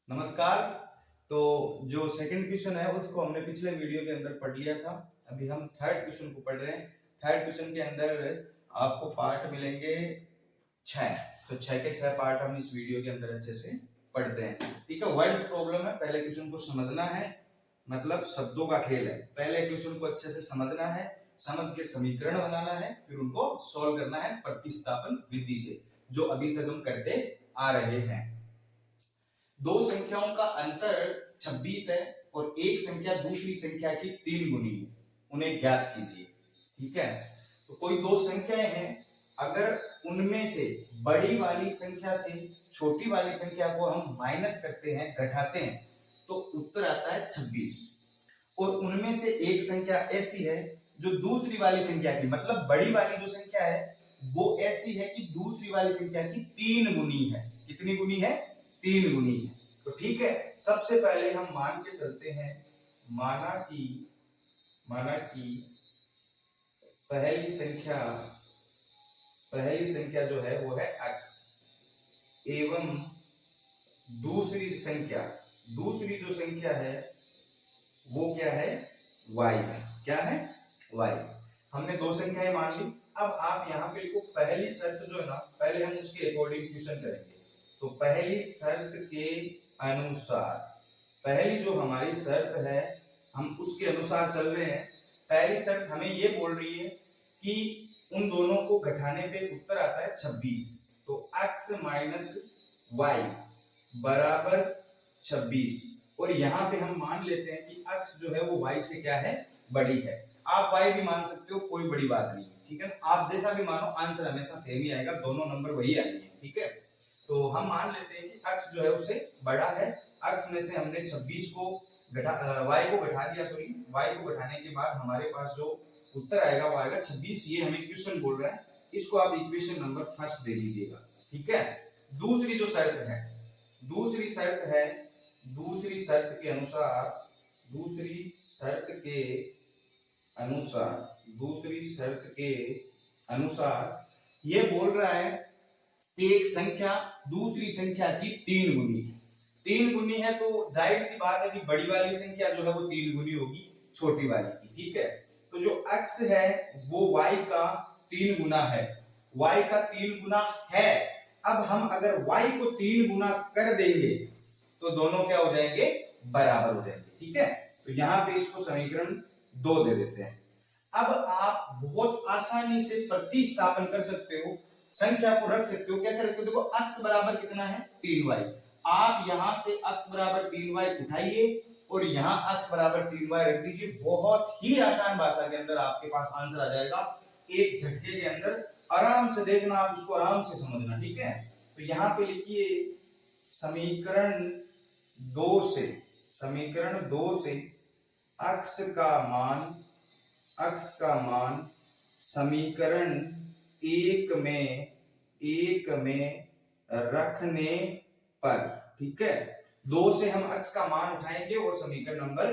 नमस्कार। तो जो सेकंड क्वेश्चन है उसको हमने पिछले वीडियो के अंदर पढ़ लिया था। अभी हम थर्ड क्वेश्चन को पढ़ रहे हैं। थर्ड क्वेश्चन के अंदर आपको पार्ट मिलेंगे 6। तो 6 के 6 पार्ट हम इस वीडियो के अंदर अच्छे से पढ़ते हैं। ठीक है, वर्ड्स प्रॉब्लम है। पहले क्वेश्चन को समझना है, मतलब शब्दों का खेल है। पहले क्वेश्चन को अच्छे से समझना है, समझ के समीकरण बनाना है, फिर उनको सॉल्व करना है प्रतिस्थापन विधि से, जो अभी तक हम करते आ रहे हैं। दो संख्याओं का अंतर 26 है और एक संख्या दूसरी संख्या की 3 गुनी है, उन्हें ज्ञात कीजिए। ठीक है, तो कोई दो संख्याएं हैं, अगर उनमें से बड़ी वाली संख्या से छोटी वाली संख्या को हम माइनस करते हैं, घटाते हैं, तो उत्तर आता है 26। और उनमें से एक संख्या ऐसी है जो दूसरी वाली संख्या की, मतलब बड़ी वाली जो संख्या है वो ऐसी है कि दूसरी वाली संख्या की 3 गुनी है। कितनी गुनी है? 3 गुनी है। तो ठीक है, सबसे पहले हम मान के चलते हैं, माना कि पहली संख्या जो है वो है x एवं दूसरी जो संख्या है वो क्या है? y है। क्या है? y। हमने दो संख्याएं मान ली। अब आप यहां पे लिखो पहली शर्त जो है ना, पहले हम उसके अकॉर्डिंग क्वेश्चन करेंगे। तो पहली शर्त के अनुसार, पहली जो हमारी शर्त है हम उसके अनुसार चल रहे हैं। पहली शर्त हमें ये बोल रही है कि उन दोनों को घटाने पे उत्तर आता है 26। तो x माइनस वाई बराबर 26। और यहाँ पे हम मान लेते हैं कि x जो है वो y से क्या है? बड़ी है। आप y भी मान सकते हो, कोई बड़ी बात नहीं है। ठीक है, आप जैसा भी मानो आंसर हमेशा सेम ही आएगा, दोनों नंबर वही आएंगे। ठीक है, तो हम मान लेते हैं कि x जो है उससे बड़ा है। x में से हमने 26 को y को घटा दिया, y को घटाने के बाद हमारे पास जो उत्तर आएगा वो आएगा 26। ये हमें क्वेश्चन बोल रहा है, इसको आप इक्वेशन नंबर फर्स्ट दे दीजिएगा। ठीक है, दूसरी जो शर्त है, दूसरी शर्त के अनुसार ये बोल रहा है एक संख्या दूसरी संख्या की 3 गुनी है। 3 गुनी है तो जाहिर सी बात है कि बड़ी वाली संख्या जो है वो 3 गुनी होगी छोटी वाली की। ठीक है, तो जो x है वो y का 3 गुना है, y का 3 गुना है। अब हम अगर y को 3 गुना कर देंगे तो दोनों क्या हो जाएंगे? बराबर हो जाएंगे। ठीक है, तो यहां पे इसको समीकरण 2 दे देते हैं। अब आप बहुत आसानी से प्रतिस्थापन कर सकते हो, संख्या को रख सकते हो। कैसे रख सकते हो? x बराबर कितना है? 3y। आप यहां से x बराबर 3y उठाइए और यहां x बराबर 3y रख दीजिए। बहुत ही आसान भाषा के अंदर आपके पास आंसर आ जाएगा, एक झटके के अंदर। आराम से देखना, आप इसको आराम से समझना। ठीक है, तो यहां पे लिखिए समीकरण 2 से x का मान समीकरण 1 में रखने पर। ठीक है, 2 से हम x का मान उठाएंगे और समीकरण नंबर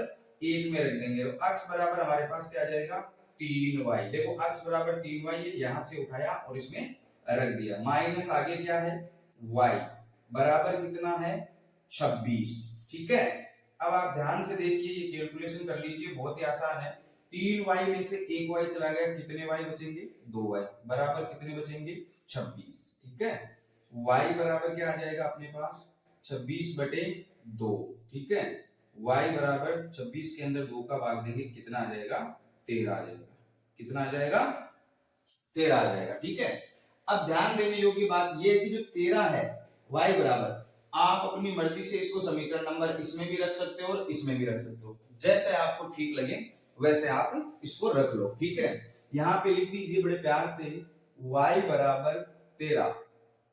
1 में रख देंगे। तो x बराबर हमारे पास क्या आ जाएगा? 3y। देखो x बराबर 3y है, यहां से उठाया और इसमें रख दिया। माइनस आगे क्या है? y बराबर कितना है? 26। ठीक है, अब आप ध्यान से देखिए, ये कैलकुलेशन कर लीजिए, बहुत ही आसान है। 3y में से 1y चला गया, कितने y बचेंगे? 2y बराबर कितने बचेंगे? 26। ठीक है, y बराबर क्या आ जाएगा अपने पास? 26/2। ठीक है, y बराबर 26 के अंदर 2 का भाग देंगे, कितना आ जाएगा? 13 आ जाएगा। कितना आ जाएगा? 13 आ जाएगा। ठीक है, अब ध्यान देने योग्य बात यह है कि जो 13 है y बराबर, आप अपनी मर्जी से इसको समीकरण नंबर इसमें भी रख सकते हो और इसमें भी रख सकते हो, जैसे आपको ठीक लगे वैसे आप इसको रख लो। ठीक है, यहां पे लिख दीजिए बड़े प्यार से y बराबर 13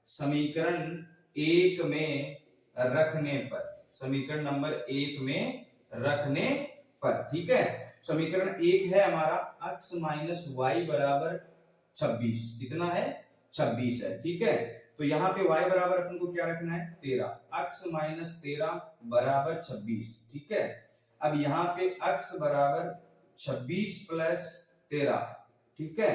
समीकरण 1 में रखने पर, समीकरण नंबर 1 में रखने पर। ठीक है, समीकरण 1 है हमारा x माइनस वाई बराबर 26। कितना है? 26 है। ठीक है, तो यहाँ पे y बराबर अपन को क्या रखना है? 13। x माइनस 13 बराबर 26। ठीक है, अब यहाँ पे x बराबर 26 प्लस 13। ठीक है,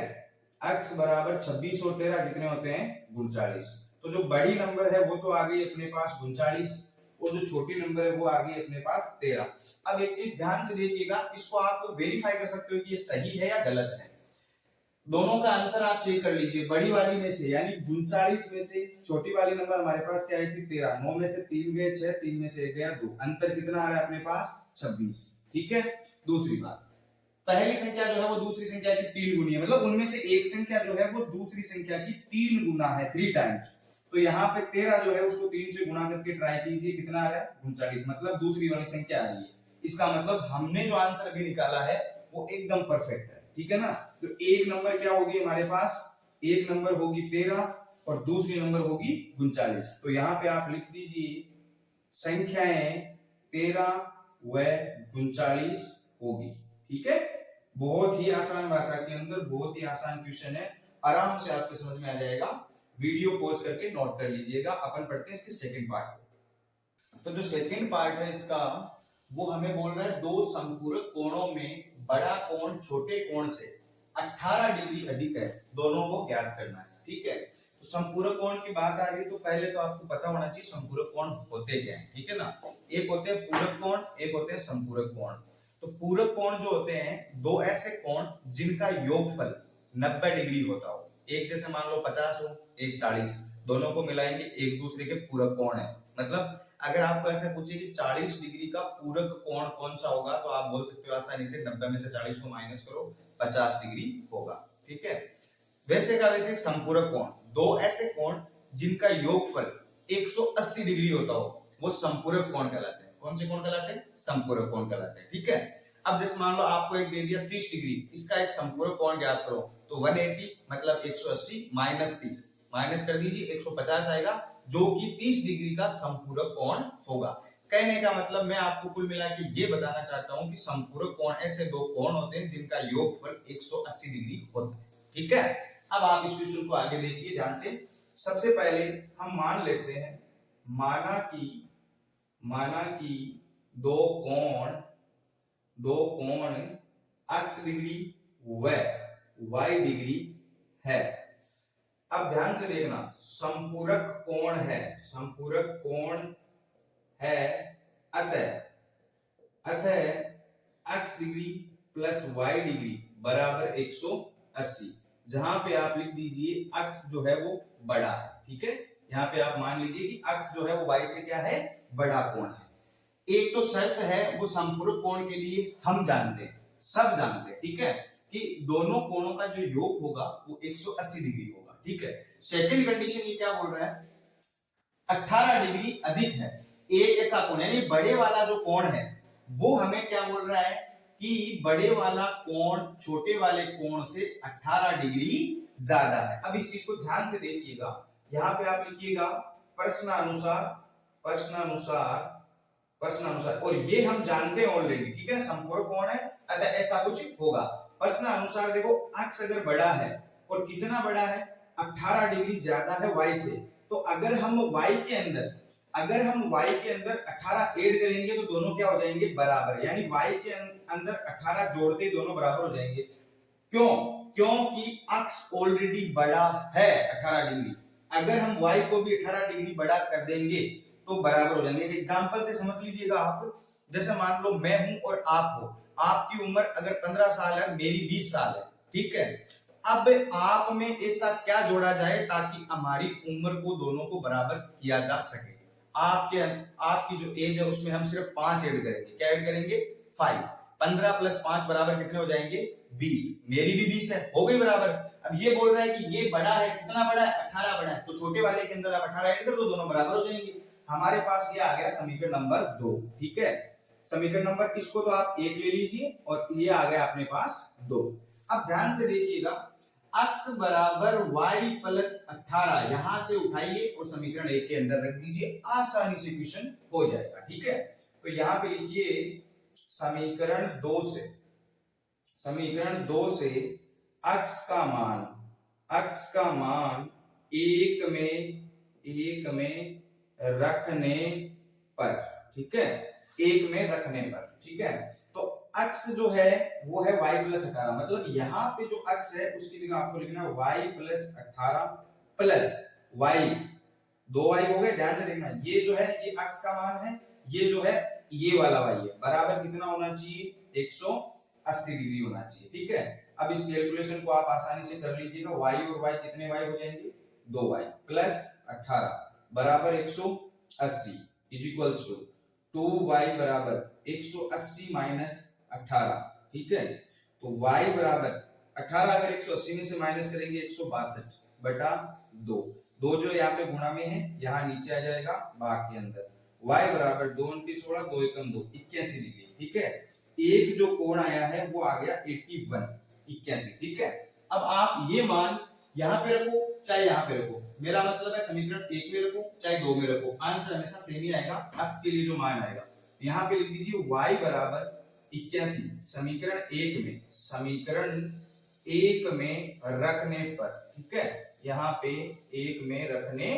x बराबर 26 और 13 कितने होते हैं? 39। तो जो बड़ी नंबर है वो तो आ गई अपने पास 39। और जो छोटी नंबर है वो आ गई अपने पास 13। अब एक चीज ध्यान से देखिएगा, इसको आप वेरीफाई कर सकते हो कि ये सही है या गलत है। दोनों का अंतर आप चेक कर लीजिए, बड़ी वाली में से यानी 39 में से छोटी वाली नंबर हमारे पास क्या आई थी 13, 9 में से 3 गए 6, 3 में से 1 गया 2, अंतर कितना आ रहा है अपने पास 26। ठीक है, दूसरी बात, पहली संख्या जो है वो दूसरी संख्या की 3 गुनी है, मतलब उनमें से एक संख्या जो है वो दूसरी संख्या की 3 गुना है, 3 टाइम्स। तो यहाँ पे 13 जो है उसको 3 से गुणा करके ट्राई कीजिए, कितना आ रहा है 39, मतलब दूसरी वाली संख्या आ रही है। इसका मतलब हमने जो आंसर अभी निकाला है वो एकदम परफेक्ट है। ठीक है ना, तो एक नंबर क्या होगी हमारे पास, एक नंबर होगी 13 और दूसरी नंबर होगी 39। तो यहाँ पे आप लिख दीजिए संख्याएं 13 व 39 होगी। ठीक है, बहुत ही आसान भाषा के अंदर बहुत ही आसान क्वेश्चन है, आराम से आपके समझ में आ जाएगा। वीडियो पॉज करके नोट कर लीजिएगा। अपन पढ़ते हैं इसके सेकंड पार्ट। तो जो सेकंड पार्ट है इसका, वो हमें बोल रहा है दो संपूरक कोणों में बड़ा कोण छोटे कोण से 18 डिग्री अधिक है, दोनों को ज्ञात करना है। ठीक है, तो संपूरक कोण की बात आ रही है तो पहले तो आपको पता होना चाहिए संपूरक कोण होते क्या हैं। ठीक है ना, एक होते हैं पूरक कोण, एक होते हैं संपूरक कोण। तो पूरक कोण जो होते हैं दो ऐसे कोण जिनका योगफल 90 डिग्री होता हो, एक जैसे मान लो 50 हो, एक 40, दोनों को मिलाएंगे एक दूसरे के पूरक कोण है। मतलब अगर आपको ऐसे पूछे कि 40 डिग्री का पूरक कोण कौन सा होगा, तो आप बोल सकते हो आसानी से 90 में से 40 को माइनस करो, 50 डिग्री होगा। ठीक है, वैसे का वैसे संपूरक कोण, दो ऐसे कोण जिनका योगफल 180 डिग्री होता हो, वो संपूरक कोण कहलाते हैं। कौन से कोण कहलाते हैं? संपूरक कोण कहलाते हैं। ठीक है, अब जैसे मान लो आपको एक दे दिया 30 डिग्री, इसका एक संपूरक कोण ज्ञात करो, तो 180 मतलब 180 माइनस 30, माइनस कर दीजिए 150 आएगा, जो कि 30 डिग्री का संपूरक कोण होगा। कहने का मतलब मैं आपको कुल मिला के ये बताना चाहता हूं कि संपूरक कोण ऐसे दो कोण होते हैं जिनका योगफल 180 डिग्री होता है। ठीक है, अब आप इस क्वेश्चन को आगे देखिए ध्यान से। सबसे पहले हम मान लेते हैं, माना कि दो कोण x डिग्री व y डिग्री है। अब ध्यान से देखना, संपूरक कोण है, अतः x degree plus y degree बराबर 180, जहां पे आप लिख दीजिए x जो है वो बड़ा है। ठीक है, यहाँ पे आप मान लीजिए कि x जो है वो y से क्या है, बड़ा कोण है। एक तो शर्त है वो संपूरक कोण के लिए हम जानते हैं, सब जानते हैं। ठीक है, कि दोनों कोणों का जो योग होगा वो 180 डिग्री होगा। ठीक है, सेकंड कंडीशन ये क्या बोल रहा है, 18 डिग्री अधिक है। एक ऐसा कोण यानी बड़े वाला जो कोण है वो हमें क्या बोल रहा है कि बड़े वाला कोण छोटे वाले कोण से 18 डिग्री ज्यादा है। अब इस चीज को ध्यान से देखिएगा, यहाँ पे आप लिखिएगा प्रश्नानुसार, और ये हम जानते हैं ऑलरेडी। ठीक है, संपूरक कोण है अतः ऐसा कुछ होगा। प्रश्नानुसार देखो x अगर बड़ा है, और कितना बड़ा है, 18 डिग्री ज्यादा है y से, तो अगर हम y के अंदर 18 ऐड करेंगे तो दोनों क्या हो जाएंगे, बराबर, यानी y के अंदर 18 जोड़ते दोनों बराबर हो जाएंगे। क्योंकि x ऑलरेडी बड़ा है 18 डिग्री, अगर हम y को भी 18 डिग्री बड़ा कर देंगे तो बराबर हो जाएंगे। एक एग्जांपल से समझ लीजिएगा आप, जैसे मान लो मैं हूं और आप हो, आपकी उम्र अगर 15 साल है, मेरी 20 साल है। ठीक है, अब आप में ऐसा क्या जोड़ा जाए ताकि हमारी उम्र को दोनों को बराबर किया जा सके। आपकी जो एज है उसमें हम सिर्फ 5 ऐड करेंगे। क्या ऐड करेंगे, 5। 15 प्लस 5 बराबर कितने हो जाएंगे, 20। मेरी भी 20 है, हो गई बराबर। अब ये बोल रहा है कि ये बड़ा है, कितना बड़ा है, 18 बड़ा है, तो छोटे वाले के अंदर आप 18 ऐड कर दो, दोनों बराबर हो जाएंगे। हमारे पास ये आ गया समीकरण नंबर 2। ठीक है, समीकरण नंबर, इसको तो आप 1 ले लीजिए और ये आ गया अपने पास 2। अब ध्यान से देखिएगा, x बराबर y प्लस 18 यहां से उठाइए और समीकरण 1 के अंदर रख दीजिए, आसानी से क्वेश्चन हो जाएगा। ठीक है, तो यहां पे लिखिए समीकरण 2 से x का मान 1 में रखने पर, ठीक है, 1 में रखने पर। ठीक है, तो x जो है वो है y प्लस 18, मतलब यहाँ पे जो x है उसकी जगह आपको लिखना है y plus 18 plus y 2y हो गए। ध्यान से देखना, ये जो है ये x का मान है, ये जो है ये वाला y है, बराबर कितना होना चाहिए 180 डिग्री होना चाहिए। ठीक है, अब इस कैलकुलेशन को आप आसानी से कर लीजिएगा। y और y कितने y हो जाएंगे 2y प्लस 18 बराबर 180 इज इक्वल्स टू 2y बराबर 180 माइनस 18। ठीक है, तो y बराबर 18 अगर 180 में से माइनस करेंगे 162 बटा 2, 2 जो यहाँ पे गुणा में है यहाँ नीचे आ जाएगा भाग के अंदर। y बराबर 2 × 16 2 × 2 81 डिग्री। ठीक है, एक जो कोण आया है वो आ गया 81। ठीक है, अब आप ये मान यहाँ पे रखो चाहे यहाँ पे रखो, मेरा मतलब है समीकरण 1 में रखो चाहे 2 में रखो, आंसर हमेशा सेम ही आएगा। x के लिए जो मान आएगा यहाँ पे लिख दीजिए y बराबर 81 समीकरण 1 में रखने पर। ठीक है, यहाँ पे 1 में रखने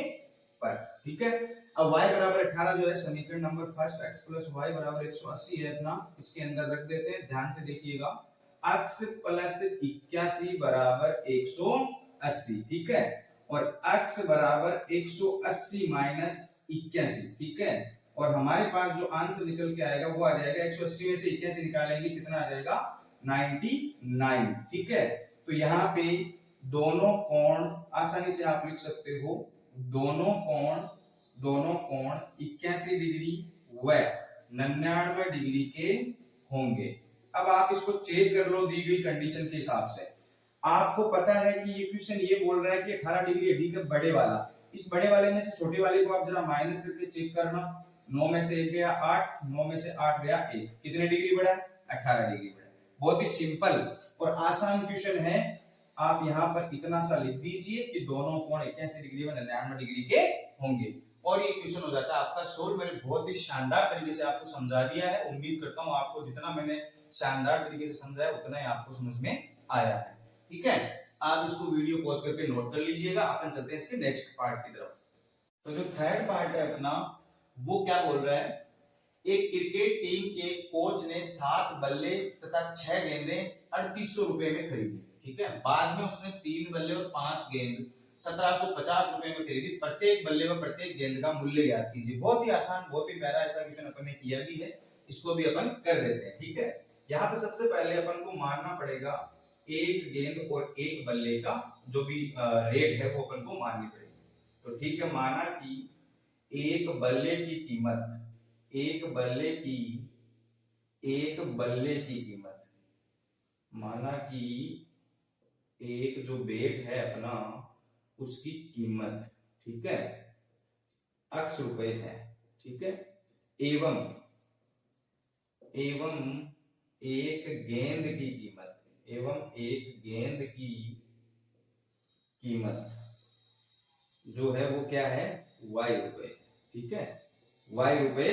पर। ठीक है, अब y बराबर 18 जो है समीकरण number first x plus y बराबर 180 है अपना, इसके अंदर रख देते हैं। ध्यान से देखिएगा, x प्लस 81 बराबर 180। ठीक है, और x बराबर 180 माइनस 81। ठीक है, और हमारे पास जो आंसर निकल के आएगा वो आ जाएगा 180 में से 81 निकालेंगे कितना आ जाएगा 99। ठीक है, तो यहाँ पे दोनों कोण आसानी से आप लिख सकते हो, दोनों कोण 81 डिग्री व 99 डिग्री के होंगे। अब आप इसको चेक कर लो दी गई कंडीशन के हिसाब से। आपको पता है कि ये क्वेश्चन ये बोल रहा है कि 18 डिग्री है, डी का बड़े वाला, इस बड़े वाले में से छोटे वाले को आप जरा माइनस करके चेक करना। 9 में से 1 गया 8, 9 में से 8 गया 1, कितने डिग्री बढ़ा है 18 डिग्री बढ़ा है। बहुत ही सिंपल और आसान क्वेश्चन है। आप यहाँ पर इतना सा लिख दीजिए कि दोनों कोण 81 डिग्री व 99 डिग्री के होंगे और ये क्वेश्चन हो जाता है आपका सोल्व। मैंने बहुत ही शानदार तरीके से आपको समझा दिया है। उम्मीद करता हूँ आपको जितना मैंने शानदार तरीके से समझाया उतना ही आपको समझ में आया है। ठीक है, आप इसको वीडियो पॉज करके नोट कर लीजिएगा। अपन चलते हैं इसके नेक्स्ट पार्ट की तरफ। तो जो थर्ड पार्ट है अपना वो क्या बोल रहा है, एक क्रिकेट टीम के कोच ने 7 बल्ले तथा 6 गेंदें 3800 रुपए में खरीदी। ठीक है, बाद में उसने 3 बल्ले और 5 गेंद 1750 रुपए में खरीदी। प्रत्येक बल्ले व प्रत्येक गेंद का मूल्य ज्ञात कीजिए। बहुत ही आसान, बहुत ही प्यारा ऐसा क्वेश्चन अपन ने किया भी है, इसको भी अपन कर देते हैं। ठीक है, यहाँ पे सबसे पहले अपन को मानना पड़ेगा एक गेंद और एक बल्ले का जो भी रेट है वो अपन को माननी पड़ेगी। तो ठीक है, माना कि एक बल्ले की कीमत माना कि एक जो बेट है अपना उसकी कीमत, ठीक है, x रुपए है। ठीक है, एवं एक गेंद की कीमत जो है वो क्या है y रुपए। ठीक है, y रुपए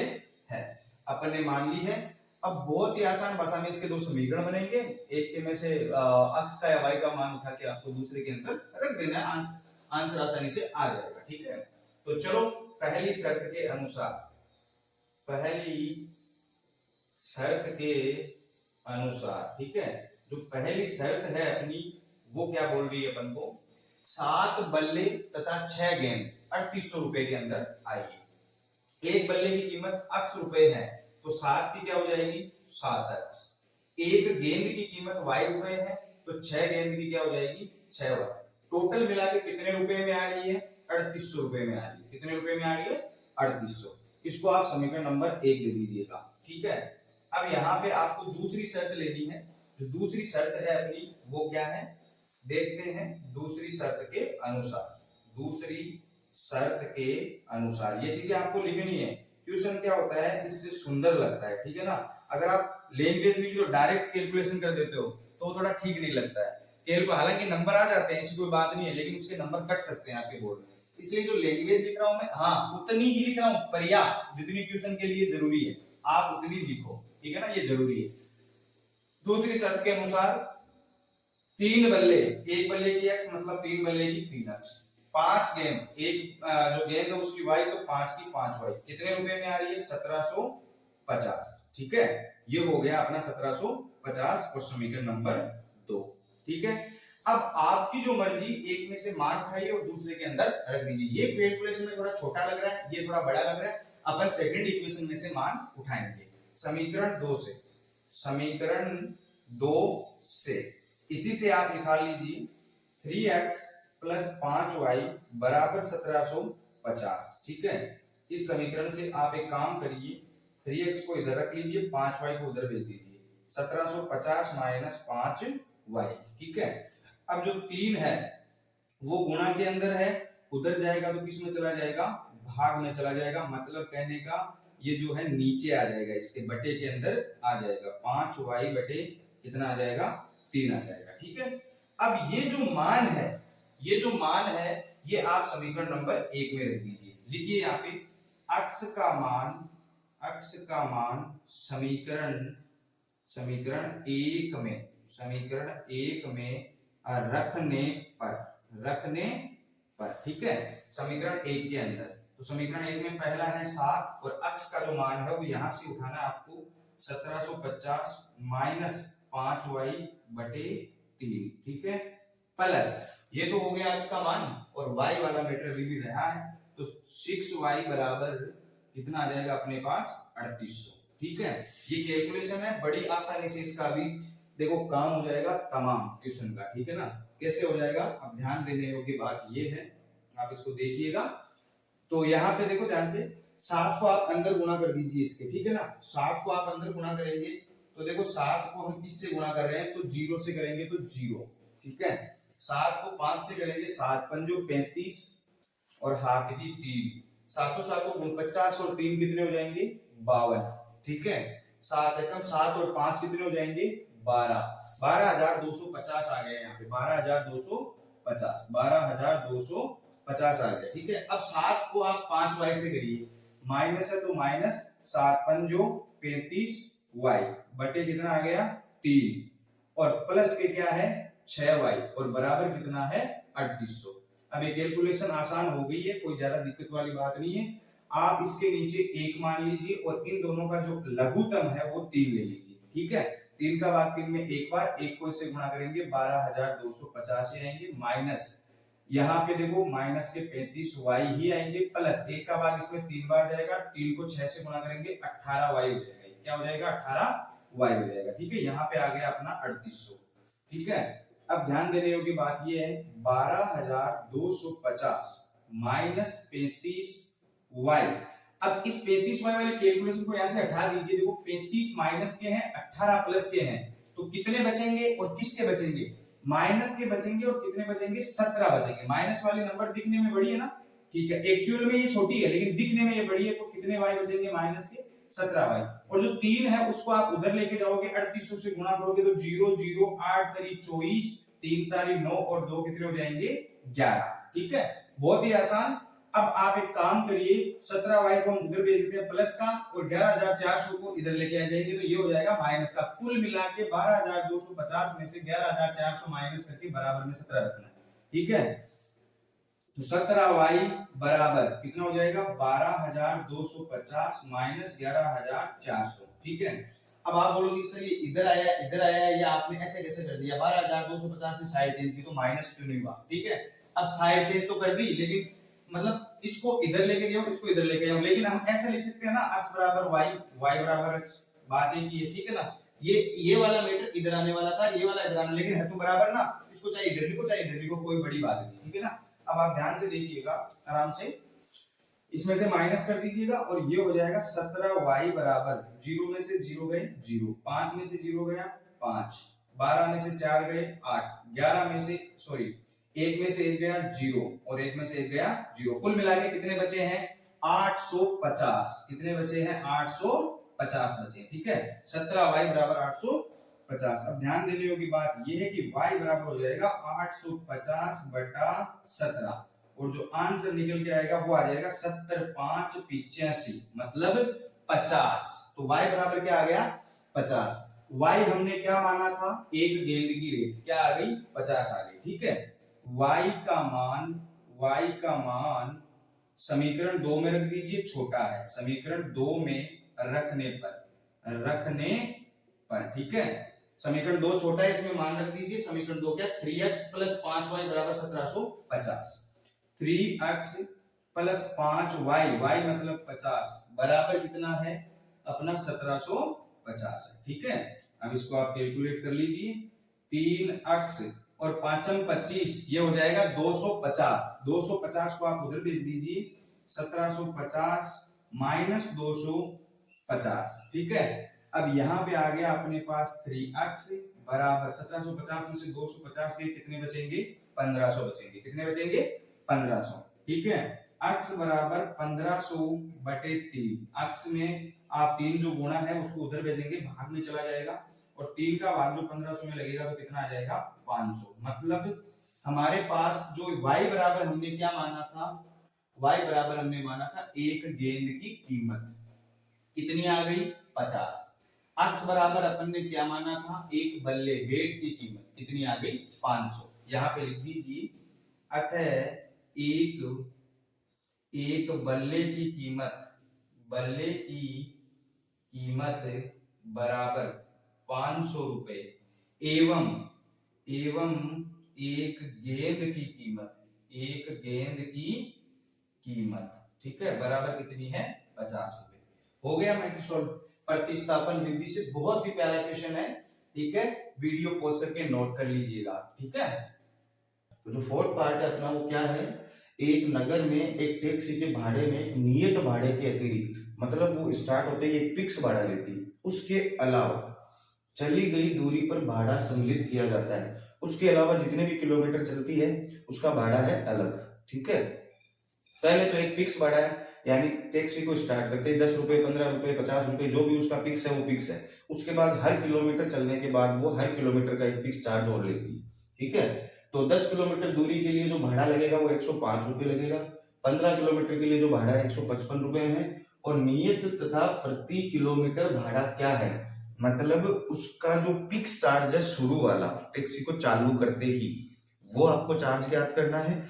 है, अपन ने मान ली है। अब बहुत ही आसान भाषा में इसके दो समीकरण बनेंगे, एक के में से x का या y का मान उठा के आपको दूसरे के अंदर रख देना है, आंसर आसानी से आ जाएगा। ठीक है, तो चलो पहली शर्त के अनुसार, ठीक है, जो पहली शर्त है अपनी वो क्या बोल रही है अपन को, 7 बल्ले तथा 6 गेंद 3800 रुपए के अंदर आएगी। एक बल्ले की कीमत x रुपए है तो 7 की क्या हो जाएगी 7x। एक गेंद की कीमत y रुपए है तो 6 गेंद की क्या हो जाएगी 6y। टोटल मिला के कितने रुपए में आ रही है 3800 रुपए में आ रही है। कितने रुपए में आ रही है 3800। इसको आप समीकरण नंबर 1 दे दीजिएगा। ठीक है, अब यहाँ पे आपको दूसरी शर्त लेनी है। जो दूसरी शर्त है अपनी वो क्या है देखते हैं। दूसरी शर्त के अनुसार ये चीजें आपको लिखनी है। क्वेश्चन क्या होता है इससे सुंदर लगता है, ठीक है ना। अगर आप लैंग्वेज में जो डायरेक्ट कैलकुलेशन कर देते हो तो थोड़ा ठीक नहीं लगता है। हालांकि नंबर आ जाते हैं, ऐसी कोई बात नहीं है, लेकिन उसके नंबर कट सकते हैं आपके बोर्ड में। इसलिए जो लैंग्वेज लिख रहा हूं मैं, हाँ उतनी ही लिख रहा हूं, पर्याप्त जितनी क्वेश्चन के लिए जरूरी है आप उतनी लिखो, ठीक है ना, ये जरूरी है। दूसरी शर्त के अनुसार 3 बल्ले, एक बल्ले की x मतलब 3 बल्ले की 3x, 5 गेंद, एक जो गेंद है उसकी y तो 5 की 5y। कितने रुपए में आ रही है 1750। ठीक है, ये हो गया अपना 1750 और समीकरण नंबर 2। ठीक है, अब आपकी जो मर्जी, एक में से मान उठाइए और दूसरे के अंदर रख दीजिए। ये कैलकुलेशन में थोड़ा छोटा लग रहा है, ये थोड़ा बड़ा लग रहा है, अपन सेकंड इक्वेशन में से मान उठाएंगे। समीकरण 2 से, समीकरण 2 से इसी से आप निकाल लीजिए 3x प्लस 5y बराबर 1750। ठीक है, इस समीकरण से आप एक काम करिए, 3x को इधर रख लीजिए, 5y को उधर भेज दीजिए, 1750 माइनस 5y। ठीक है, अब जो 3 है वो गुणा के अंदर है, उधर जाएगा तो किस में चला जाएगा, भाग में चला जाएगा। मतलब कहने का ये जो है नीचे आ जाएगा, इसके बटे के अंदर आ जाएगा, 5y बटे कितना आ जाएगा, 3 आ जाएगा। ठीक है, अब ये जो मान है, ये जो मान है ये आप समीकरण नंबर 1 में रख दीजिए। लिखिए यहाँ पे x का मान, x का मान समीकरण 1 में, समीकरण 1 में रखने पर। ठीक है, समीकरण 1 के अंदर, तो समीकरण 1 में पहला है 7 और x का जो मान है वो यहां से उठाना है आपको, 1750 माइनस 5y बटे 3। ठीक है, प्लस ये तो हो गया x का मान, और y वाला मैटर भी रहा है, तो 6y बराबर कितना आ जाएगा अपने पास, 3800। ठीक है, ये कैलकुलेशन है, बड़ी आसानी से इसका भी देखो काम हो जाएगा तमाम क्वेश्चन का। ठीक है ना, कैसे हो जाएगा, अब ध्यान देने योग्य बात ये है, आप इसको देखिएगा। तो यहाँ पे देखो ध्यान से, 7 को आप अंदर गुणा कर दीजिए इसके। ठीक है ना, 7 को आप अंदर गुणा करेंगे तो देखो 7 को हम किससे गुणा कर रहे हैं, तो 0 से करेंगे तो 0। ठीक है, 7 को 5 से करेंगे, 7 पंजो 35 और हाथ की 3, 7 को 49 और 3 कितने हो जाएंगे, 52। ठीक है, 7 एकम 7 और 5 कितने हो जाएंगे, 12, 12250 आ गए यहाँ पे, 12250, 12250 आ गया। ठीक है, अब 7 को आप 5y से करिए, माइनस है तो माइनस 7 पंजो 35y बटे कितना आ गया, 3, और प्लस के क्या है 6y, और बराबर कितना है 3800। अब ये कैलकुलेशन आसान हो गई है, कोई ज्यादा दिक्कत वाली बात नहीं है। आप इसके नीचे 1 मान लीजिए और इन दोनों का जो लघुत्तम है वो 3 ले लीजिए। ठीक है, 3 का भाग 3 में एक बार, 1 को इससे गुणा करेंगे 12250 ही आएंगे, माइनस यहाँ पे देखो माइनस के 35y ही आएंगे, प्लस 1 का भाग इसमें 3 बार जाएगा, 3 को 6 से गुणा करेंगे 18y हो जाएगा। क्या हो जाएगा, 18y हो जाएगा। ठीक है, यहाँ पे आ गया अपना 3800। ठीक है, अब ध्यान देने योग्य बात ये है, 12250 माइनस 35y। अब इस 35y वाले कैलकुलेशन को यहां से हटा दीजिए। देखो 35 माइनस के हैं, 18 प्लस के हैं, तो कितने बचेंगे और किसके बचेंगे, माइनस के बचेंगे, और कितने बचेंगे, 17 बचेंगे। माइनस वाली नंबर दिखने में बड़ी है ना, ठीक है, एक्चुअल में ये छोटी है लेकिन दिखने में ये बड़ी है, तो कितने y बचेंगे, माइनस के 17y। और जो 3 है उसको आप उधर लेके जाओगे, 3800 से गुणा करोगे तो 0 0 8 तारीख 24, 3 तारीख 9 और 2 कितने हो जाएंगे, 11। ठीक है, बहुत ही आसान। अब आप एक काम करिए, 17y को हम उधर भेज देते हैं प्लस का, और 11400 को इधर लेके आ जाएंगे, तो ये हो जाएगा माइनस का। कुल मिला के 12250 में से 11400 माइनस करके बराबर में 17 रखना है। ठीक है, तो 17y बराबर कितना हो जाएगा, 12250 माइनस 11400। ठीक है, अब आप बोलोगे सर ये इधर आया या आपने ऐसे कैसे कर दिया, 12250 की साइड चेंज की तो माइनस क्यों नहीं हुआ। ठीक है, अब साइड चेंज तो कर दी, लेकिन मतलब इसको इधर लेके गया, इसको इधर लेके गया, लेकिन हम ऐसे लिख सकते हैं ना, x बराबर y, y बराबर x। बात एक ही है। ठीक है ना, ये वाला मीटर इधर आने वाला था, ये वाला इधर आना, लेकिन है तो बराबर ना, इसको चाहे इधर लिखो चाहे इधर लिखो, कोई बड़ी बात नहीं। ठीक है ना, अब आप ध्यान से देखिएगा आराम से, इसमें से माइनस कर दीजिएगा और ये हो जाएगा 17y बराबर 0 में से 0 गए 0, 5 में से 0 गया 5, 12 में से 4 गए 8, 11 में से सॉरी 1 में से 1 गया 0 और 1 में से 1 गया 0, कुल मिला के कितने बचे हैं 850। कितने बचे हैं 850 बचे। ठीक है, 17y बराबर 850। अब ध्यान देने योग्य बात यह है कि y बराबर हो जाएगा 850 बटा 17, और जो आंसर निकल के आएगा वो आ जाएगा 7585, मतलब 50। तो y बराबर क्या आ गया 50। y हमने क्या माना था, एक गेंद की रेत, क्या आ गई 50 आ गई। ठीक है, y का मान समीकरण 2 में रख दीजिए, छोटा है, समीकरण 2 में रखने पर। ठीक है, समीकरण 2 छोटा है, इसमें मान रख दीजिए। समीकरण 2 क्या, 3x प्लस 5y बराबर 1750। 3x प्लस 5y, y मतलब 50, बराबर कितना है अपना 1750 है। ठीक है, अब इसको आप कैलकुलेट कर लीजिए। 3x और 5m 25, ये हो जाएगा 250। 250 को आप उधर भेज दीजिए। 1750 माइनस 250। ठीक है, अब यहाँ पे आ गया अपने पास 3x बराबर 1750 में से 250 के कितने बचेंगे, 1500 बचेंगे। कितने बचेंगे, 1500। ठीक है, x बराबर 1500 बटे 3। x में आप 3 जो गुणा है उसको उधर भेजेंगे, भाग में चला जाएगा, और 3 का भाग जो 1500 में लगेगा तो कितना आ जाएगा, 500। मतलब हमारे पास जो y बराबर हमने क्या माना था, y बराबर हमने माना था एक गेंद की कीमत कितनी आ गई, 50। x बराबर अपन ने क्या माना था, एक बल्ले बैट की कीमत कितनी आ गई, 500। यहाँ पे लिख दीजिए, अतः एक बल्ले की कीमत बराबर 500 रुपए एवं एक गेंद की कीमत, ठीक है, बराबर कितनी है, 50 रुपए। हो गया मैट्रिक सॉल्व प्रतिस्थापन विधि से। बहुत ही प्यारा क्वेश्चन है। ठीक है, वीडियो पॉज करके नोट कर लीजिएगा। ठीक है, तो जो फोर्थ पार्ट है अपना वो क्या है, एक नगर में एक टैक्सी के भाड़े में एक नियत भाड़े के अतिरिक्त, मतलब वो स्टार्ट होते ही एक फिक्स भाड़ा लेती है, उसके अलावा चली गई दूरी पर भाड़ा सम्मिलित किया जाता है। उसके अलावा जितने भी किलोमीटर चलती है उसका भाड़ा है अलग। ठीक है, पहले तो एक फिक्स भाड़ा है, यानी टैक्सी को स्टार्ट करते हैं 10 रुपए, 15 रुपए, 50 रुपए, जो भी उसका फिक्स है वो फिक्स है। उसके बाद हर किलोमीटर चलने के बाद वो हर किलोमीटर का एक फिक्स चार्ज और लेती है। ठीक है, तो 10 किलोमीटर दूरी के लिए जो भाड़ा लगेगा वो 105 रुपए लगेगा। 15 किलोमीटर के लिए जो भाड़ा है 155 रुपए है। और नियत तथा प्रति किलोमीटर भाड़ा क्या है, मतलब उसका जो फिक्स चार्ज है शुरू वाला, टैक्सी को चालू करते ही, वो आपको चार्ज याद करना है।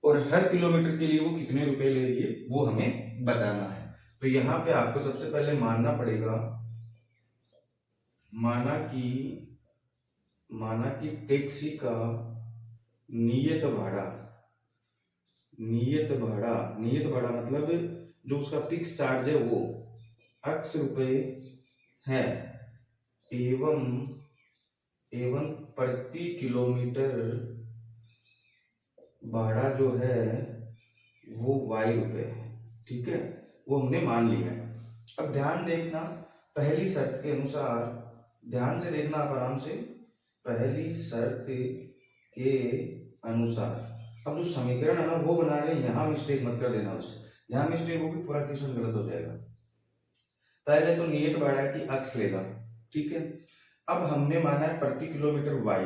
और हर किलोमीटर के लिए वो कितने रुपए ले रही है वो हमें बताना है। तो यहाँ पे आपको सबसे पहले मानना पड़ेगा, माना कि टैक्सी का नियत भाड़ा मतलब जो उसका फिक्स चार्ज है वो x रुपए है, एवं प्रति किलोमीटर भाड़ा जो है वो y रुपए है। ठीक है, वो हमने मान लिया है। अब ध्यान देखना, पहली शर्त के अनुसार, ध्यान से देखना आप आराम से, पहली शर्त के अनुसार अब जो समीकरण है ना वो बना रहे हैं, यहाँ मिस्टेक मत कर देना। बस यहाँ मिस्टेक होगी पूरा क्वेश्चन गलत हो जाएगा। पहले तो नियत भाड़ा की x लेगा। ठीक है, अब हमने माना है प्रति किलोमीटर y,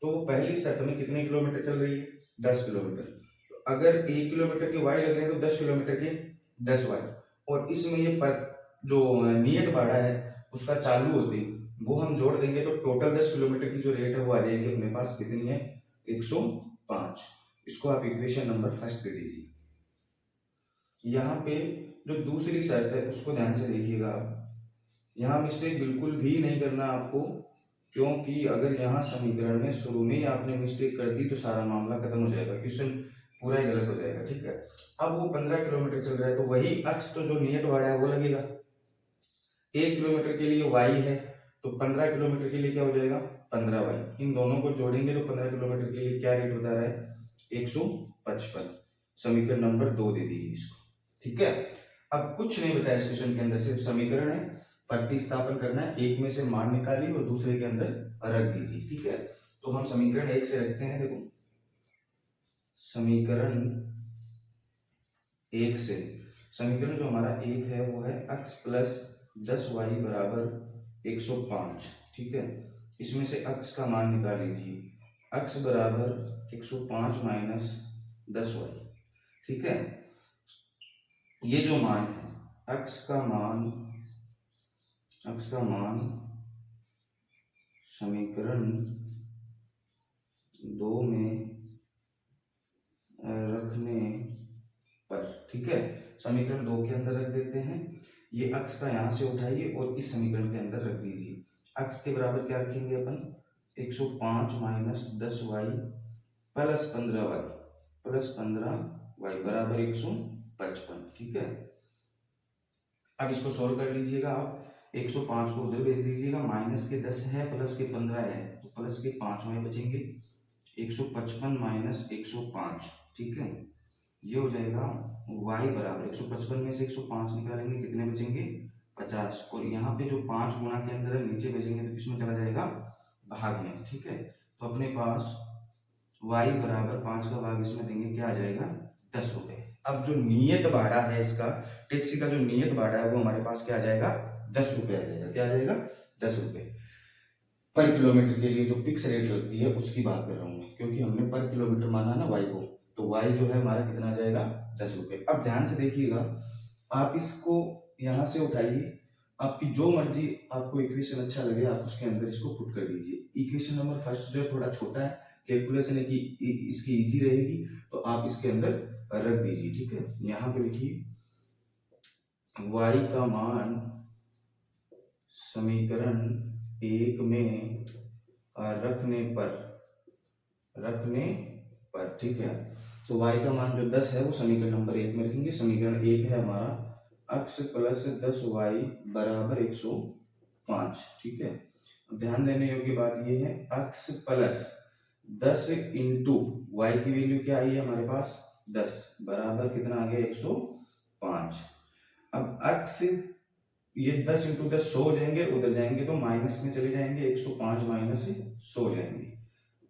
तो वो पहली शर्त में कितने किलोमीटर चल रही है, 10 किलोमीटर। तो अगर 1 किलोमीटर के y लग रहे हैं तो 10 किलोमीटर के 10y, और इसमें ये जो नियत भाड़ा है उसका चालू होते वो हम जोड़ देंगे तो टोटल 10 किलोमीटर की जो रेट है वो आ जाएगी अपने पास कितनी है, 105। इसको आप इक्वेशन नंबर फर्स्ट दे दीजिए। यहाँ पे जो दूसरी शर्त है उसको ध्यान से देखिएगा आप, यहाँ मिस्टेक बिल्कुल भी नहीं करना आपको, क्योंकि अगर यहाँ समीकरण में शुरू में ही आपने मिस्टेक कर दी तो सारा मामला खत्म हो जाएगा, क्वेश्चन पूरा ही गलत हो जाएगा। ठीक है, अब वो 15 किलोमीटर चल रहा है तो वही x तो जो नियत भाड़ा है वो लगेगा। 1 किलोमीटर के लिए y है तो 15 किलोमीटर के लिए क्या हो जाएगा, 15y। इन दोनों को जोड़ेंगे तो 15 किलोमीटर के लिए क्या रेट बता रहा है, 155। समीकरण नंबर 2 दे दीजिए इसको। ठीक है, अब कुछ नहीं बचा इस क्वेश्चन के अंदर, सिर्फ समीकरण है, प्रतिस्थापन करना है, एक में से मान निकालिए और दूसरे के अंदर रख दीजिए। ठीक है, तो हम समीकरण 1 से रखते हैं। देखो समीकरण 1 से, समीकरण जो हमारा 1 है वो है x प्लस 10y बराबर 105। ठीक है, इसमें से x का मान निकाल लीजिए, x बराबर 105 माइनस 10y। ठीक है, ये जो मान है x का मान समीकरण 2 में रखने पर, ठीक है, समीकरण 2 के अंदर रख देते हैं। ये x का यहाँ से उठाइए और इस समीकरण के अंदर रख दीजिए। x के बराबर क्या रखेंगे अपन, 105 माइनस 10y प्लस 15y बराबर 155। ठीक है, अब इसको सॉल्व कर लीजिएगा आप। 105 को उधर भेज दीजिएगा, माइनस के 10 है प्लस के 15 है, तो प्लस के 5 में बचेंगे, 155 माइनस 105। ठीक है, ये हो जाएगा y बराबर 155 में से 105 निकालेंगे, कितने बचेंगे, 50। और यहाँ पे जो 5 गुणा के अंदर है नीचे भेजेंगे तो किसमें चला जाएगा, भाग में। ठीक है, तो अपने पास y बराबर 5 का भाग इसमें देंगे, क्या आ जाएगा, 10 रुपए। अब जो नियत भाड़ा है इसका, टैक्सी का जो नियत भाड़ा है वो हमारे पास क्या आ जाएगा, 10 रुपए आ जाएगा। क्या आ जाएगा, 10 रुपए पर किलोमीटर के लिए जो फिक्स रेट लगती है उसकी बात कर रहा हूँ मैं, क्योंकि हमने पर किलोमीटर माना ना y को, तो y जो है हमारा कितना आ जाएगा, 10 रुपए। अब ध्यान से देखिएगा, आप इसको यहाँ से उठाइए, आपकी जो मर्जी आपको इक्वेशन अच्छा लगे आप उसके अंदर इसको पुट कर दीजिए। इक्वेशन नंबर फर्स्ट जो है थोड़ा छोटा है, कैलकुलेशन है कि इसकी इजी रहेगी, तो आप इसके अंदर रख दीजिए। ठीक है, यहाँ पे लिखिए y का मान समीकरण 1 में रखने पर, ठीक है, तो y का मान जो 10 है वो समीकरण नंबर 1 में रखेंगे। समीकरण 1 है हमारा x प्लस 10y बराबर 105। ठीक है, ध्यान देने योग्य बात ये है, x प्लस 10 इंटू वाई की वैल्यू क्या आई है हमारे पास, 10 बराबर कितना आ गया, 105। अब x ये 10 इंटू 10 100 हो जाएंगे, उधर जाएंगे तो माइनस में चले जाएंगे, 105 माइनस 100 हो जाएंगे,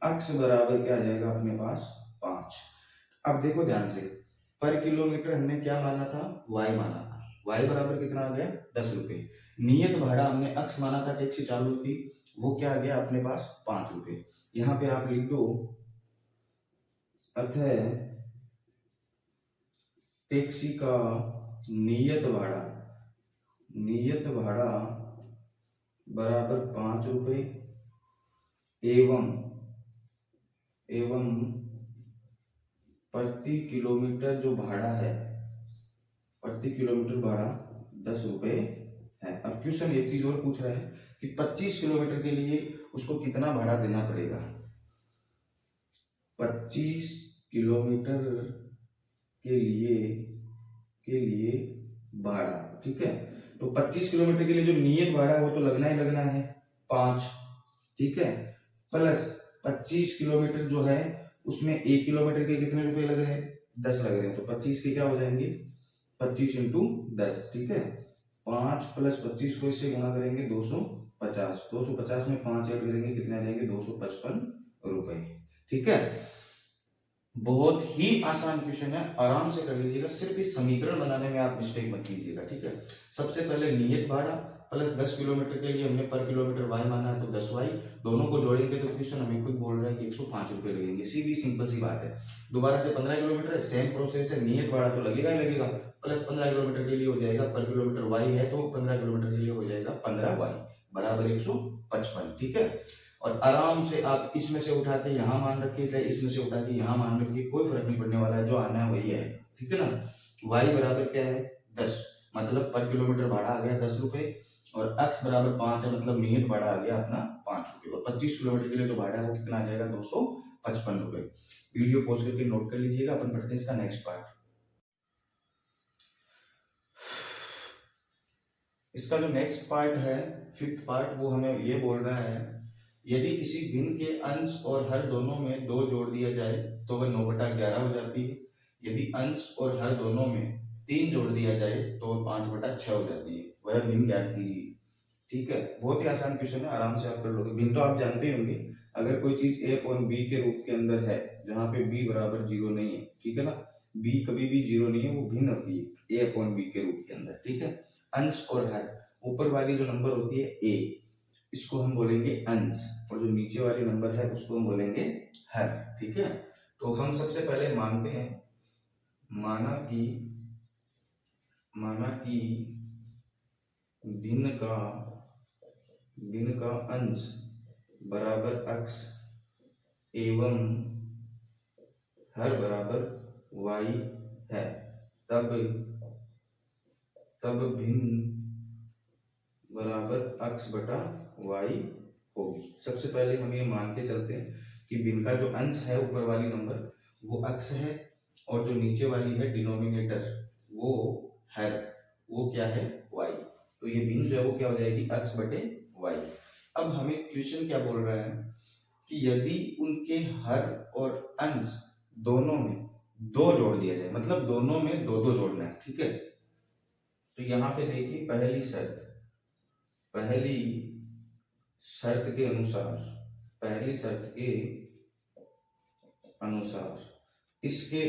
x बराबर क्या आ जाएगा अपने पास, 5। अब देखो ध्यान से, पर किलोमीटर हमने क्या माना था, y माना था, y बराबर कितना आ गया, 10 रुपए। नियत भाड़ा हमने x माना था, टैक्सी चालू थी, वो क्या आ गया अपने पास, 5 रुपए। यहाँ पे आप लिख दो, अतः टैक्सी का नियत भाड़ा बराबर 5 रुपए एवं प्रति किलोमीटर जो भाड़ा है, प्रति किलोमीटर भाड़ा 10 रुपए है। अब क्वेश्चन एक चीज और पूछ रहा है कि 25 किलोमीटर के लिए उसको कितना भाड़ा देना पड़ेगा, 25 किलोमीटर के लिए भाड़ा। ठीक है, तो 25 किलोमीटर के लिए जो नियत भाड़ा है वो तो लगना ही लगना है 5। ठीक है, प्लस 25 किलोमीटर जो है उसमें 1 किलोमीटर के कितने रुपए लग रहे हैं, 10 लग रहे हैं, तो 25 के क्या हो जाएंगे, 25 इंटू 10। ठीक है, 5 प्लस 25 को इससे गुणा करेंगे 250, 250 में 5 ऐड करेंगे कितने आ जाएंगे, 255 रुपए। ठीक है, बहुत ही आसान क्वेश्चन है, आराम से कर लीजिएगा, सिर्फ इस समीकरण बनाने में आप मिस्टेक मत कीजिएगा। ठीक है, सबसे पहले नियत भाड़ा प्लस 10 किलोमीटर के लिए हमने पर किलोमीटर y माना है तो 10y, दोनों को जोड़ेंगे तो क्वेश्चन हमें खुद बोल रहा है कि 105 रुपए लगेंगे, सीधी सिंपल सी बात है। दोबारा से 15 किलोमीटर है, सेम प्रोसेस है, नियत भाड़ा तो लगेगा ही लगेगा, प्लस 15 किलोमीटर के लिए हो जाएगा, पर किलोमीटर y है तो 15 किलोमीटर के लिए हो जाएगा 15y बराबर 155। ठीक है, और आराम से आप इसमें से उठा के यहाँ मान रखिए, चाहे इसमें से उठा के यहाँ मान रखिए, कोई फर्क नहीं पड़ने वाला है, जो आना है वही है। ठीक है ना, y बराबर क्या है, 10, मतलब पर किलोमीटर भाड़ा आ गया 10 रुपए, और x बराबर 5 है, मतलब नियत भाड़ा आ गया अपना 5 रुपए, और 25 किलोमीटर के लिए जो भाड़ा है वो कितना आ जाएगा, 255 रुपए। वीडियो पॉज करके नोट कर लीजिएगा, अपन पढ़ते हैं इसका नेक्स्ट पार्ट। इसका जो नेक्स्ट पार्ट है, फिफ्थ पार्ट, वो हमें ये बोल रहा है, यदि किसी भिन्न के अंश और हर दोनों में 2 जोड़ दिया जाए तो वह 9/11 हो जाती है। यदि अंश और हर दोनों में 3 जोड़ दिया जाए तो वह 5/6 हो जाती है। वह भिन्न ज्ञात कीजिए। ठीक है, बहुत ही आसान क्वेश्चन है, आराम से आप कर लोगे। भिन्न तो आप जानते ही होंगे, अगर कोई चीज a और b के रूप के अंदर है जहाँ पे b बराबर 0 नहीं है, ठीक है ना, b कभी भी 0 नहीं है, वो भिन्न होती है a और b के रूप के अंदर। ठीक है, अंश और हर, ऊपर वाली जो नंबर होती है a, इसको हम बोलेंगे अंश, और जो नीचे वाले नंबर है उसको हम बोलेंगे हर। ठीक है, तो हम सबसे पहले मानते हैं, माना कि भिन्न का अंश बराबर x एवं हर बराबर y है, तब भिन्न बराबर बराबर x बटा y होगी। सबसे पहले हम ये मान के चलते हैं कि भिन्न का जो अंश है ऊपर वाली नंबर वो x है और जो नीचे वाली है डिनोमिनेटर वो क्या है y। तो ये भिन्न जो है वो क्या हो जाएगी x बटे y। अब हमें क्वेश्चन क्या बोल रहा है कि यदि उनके हर और अंश दोनों में 2 जोड़ दिया जाए, मतलब दोनों में 2 जोड़ना है, ठीक है। तो यहाँ पे देखिए पहली शर्त के अनुसार इसके